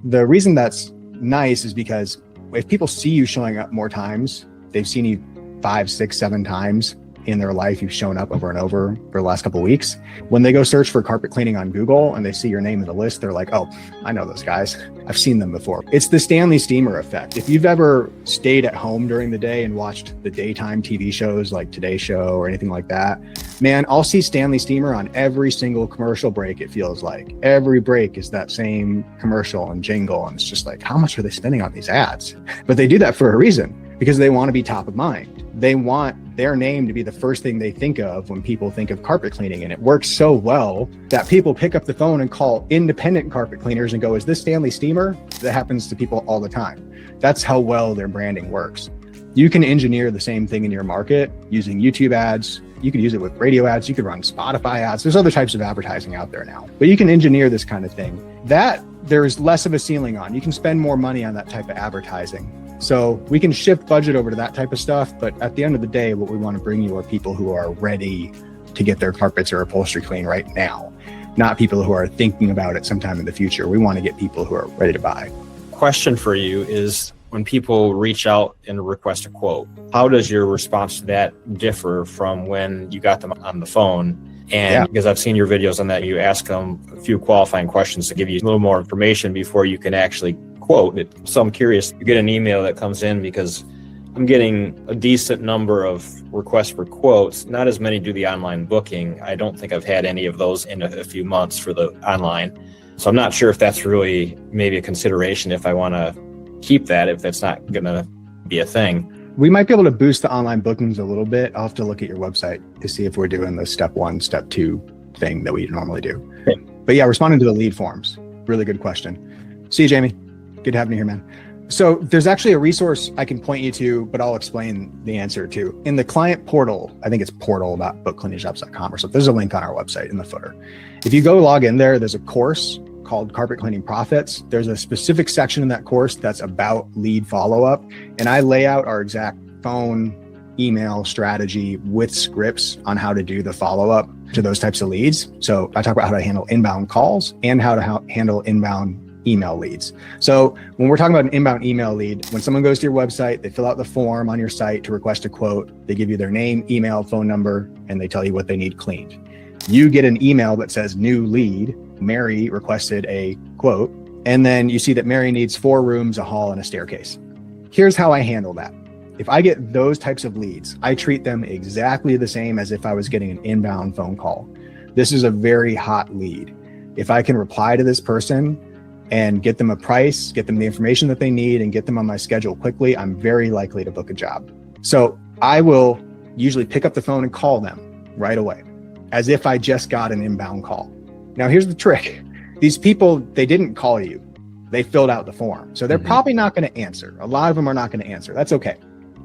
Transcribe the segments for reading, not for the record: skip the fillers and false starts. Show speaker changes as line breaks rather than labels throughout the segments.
The reason that's nice is because if people see you showing up more times, they've seen you 5, 6, 7 times in their life, you've shown up over and over for the last couple of weeks. When they go search for carpet cleaning on Google and they see your name in the list, they're like, oh, I know those guys. I've seen them before. It's the Stanley Steamer effect. If you've ever stayed at home during the day and watched the daytime TV shows like Today Show or anything like that, man, I'll see Stanley Steamer on every single commercial break. It feels like every break is that same commercial and jingle. And it's just like, how much are they spending on these ads? But they do that for a reason, because they want to be top of mind. They want their name to be the first thing they think of when people think of carpet cleaning. And it works so well that people pick up the phone and call independent carpet cleaners and go, is this Stanley Steamer? That happens to people all the time. That's how well their branding works. You can engineer the same thing in your market using YouTube ads. You could use it with radio ads. You could run Spotify ads. There's other types of advertising out there now, but you can engineer this kind of thing. That there's less of a ceiling on. You can spend more money on that type of advertising. So we can shift budget over to that type of stuff. But at the end of the day, what we want to bring you are people who are ready to get their carpets or upholstery clean right now, not people who are thinking about it sometime in the future. We want to get people who are ready to buy.
Question for you is, when people reach out and request a quote, how does your response to that differ from when you got them on the phone? And because I've seen your videos on that, you ask them a few qualifying questions to give you a little more information before you can actually quote it. So I'm curious, you get an email that comes in, because I'm getting a decent number of requests for quotes. Not as many do the online booking. I don't think I've had any of those in a few months for the online. So I'm not sure if that's really maybe a consideration if I want to keep that, if that's not going to be a thing.
We might be able to boost the online bookings a little bit. I'll have to look at your website to see if we're doing the step 1, step 2 thing that we normally do.
Okay.
But yeah, responding to the lead forms. Really good question. See you, Jamie. Good having you here, man. So there's actually a resource I can point you to, but I'll explain the answer too. In the client portal, I think it's portal.bookcleaningjobs.com or something. There's a link on our website in the footer. If you go log in there, there's a course called Carpet Cleaning Profits. There's a specific section in that course that's about lead follow-up. And I lay out our exact phone, email strategy with scripts on how to do the follow-up to those types of leads. So I talk about how to handle inbound calls and how to handle inbound email leads. So when we're talking about an inbound email lead, when someone goes to your website, they fill out the form on your site to request a quote, they give you their name, email, phone number, and they tell you what they need cleaned. You get an email that says new lead, Mary requested a quote, and then you see that Mary needs 4 rooms, a hall, and a staircase. Here's how I handle that. If I get those types of leads, I treat them exactly the same as if I was getting an inbound phone call. This is a very hot lead. If I can reply to this person and get them a price, get them the information that they need, and get them on my schedule quickly, I'm very likely to book a job. So I will usually pick up the phone and call them right away, as if I just got an inbound call. Now, here's the trick. These people, they didn't call you. They filled out the form. So they're probably not going to answer. A lot of them are not going to answer. That's okay.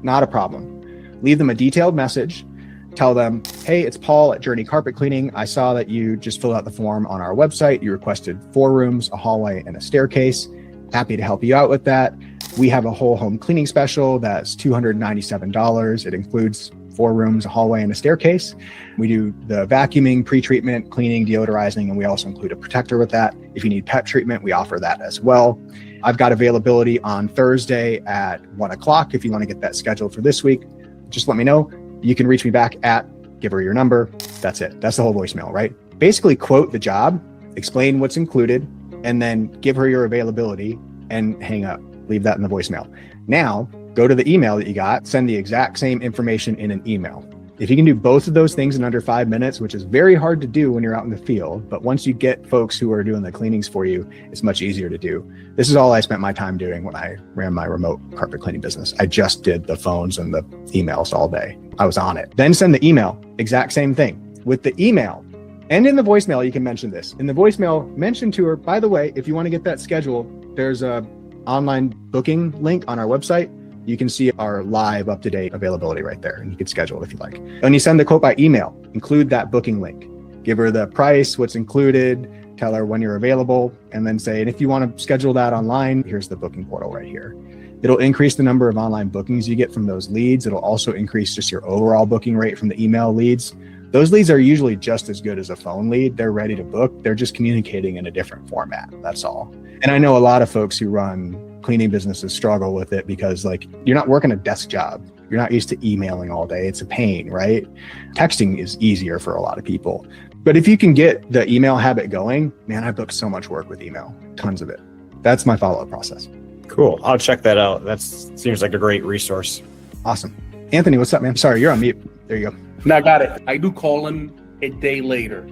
Not a problem. Leave them a detailed message. Tell them, hey, it's Paul at Journey Carpet Cleaning. I saw that you just filled out the form on our website. You requested 4 rooms, a hallway, and a staircase. Happy to help you out with that. We have a whole home cleaning special that's $297. It includes 4 rooms, a hallway, and a staircase. We do the vacuuming, pre-treatment, cleaning, deodorizing, and we also include a protector with that. If you need pet treatment, we offer that as well. I've got availability on Thursday at 1 o'clock. If you want to get that scheduled for this week, just let me know. You can reach me back at, give her your number. That's it. That's the whole voicemail, right? Basically quote the job, explain what's included, and then give her your availability and hang up. Leave that in the voicemail. Now, go to the email that you got, send the exact same information in an email. If you can do both of those things in under 5 minutes, which is very hard to do when you're out in the field, but once you get folks who are doing the cleanings for you, it's much easier to do. This is all I spent my time doing when I ran my remote carpet cleaning business. I just did the phones and the emails all day. I was on it. Then send the email, exact same thing. With the email and in the voicemail, you can mention this. In the voicemail, mention to her, by the way, if you want to get that schedule, there's a online booking link on our website. You can see our live up-to-date availability right there, and you can schedule it if you like. When you send the quote by email, include that booking link. Give her the price, what's included, tell her when you're available, and then say, and if you want to schedule that online, here's the booking portal right here. It'll increase the number of online bookings you get from those leads. It'll also increase just your overall booking rate from the email leads. Those leads are usually just as good as a phone lead. They're ready to book. They're just communicating in a different format. That's all. And I know a lot of folks who run cleaning businesses struggle with it because like you're not working a desk job. You're not used to emailing all day. It's a pain, right? Texting is easier for a lot of people. But if you can get the email habit going, man, I booked so much work with email, tons of it. That's my follow-up process.
Cool. I'll check that out. That seems like a great resource.
Awesome. Anthony, what's up, man? Sorry, you're on mute. There you go.
Now I got it. I do call them a day later.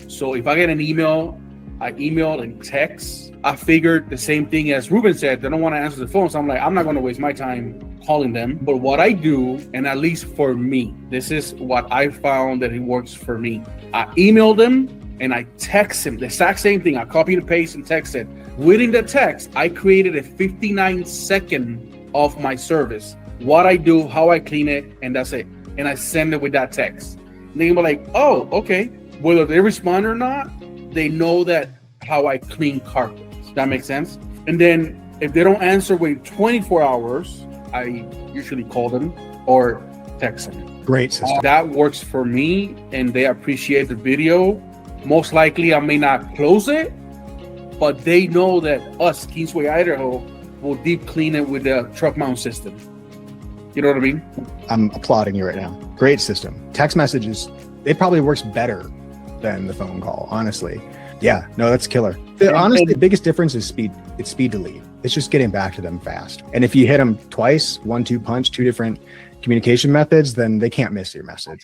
So if I get an email, I email and text. I figured the same thing as Ruben said. They don't want to answer the phone. So I'm like, I'm not going to waste my time calling them. But what I do, and at least for me, this is what I found that it works for me. I email them and I text them the exact same thing. I copy and paste and text it. Within the text, I created a 59-second of my service. What I do, how I clean it, and that's it. And I send it with that text. And they be like, oh, okay. Whether they respond or not, they know that how I clean carpets. That makes sense? And then if they don't answer within 24 hours, I usually call them or text them.
Great system.
That works for me, and they appreciate the video. Most likely, I may not close it, but they know that us, Kingsway, Idaho, will deep clean it with the truck mount system. You know what I mean?
I'm applauding you right now. Great system. Text messages, it probably works better than the phone call, honestly. Yeah, no, that's killer. Honestly, the biggest difference is speed. It's speed to lead. It's just getting back to them fast. And if you hit them twice, 1-2 punch, 2 different communication methods, then they can't miss your message.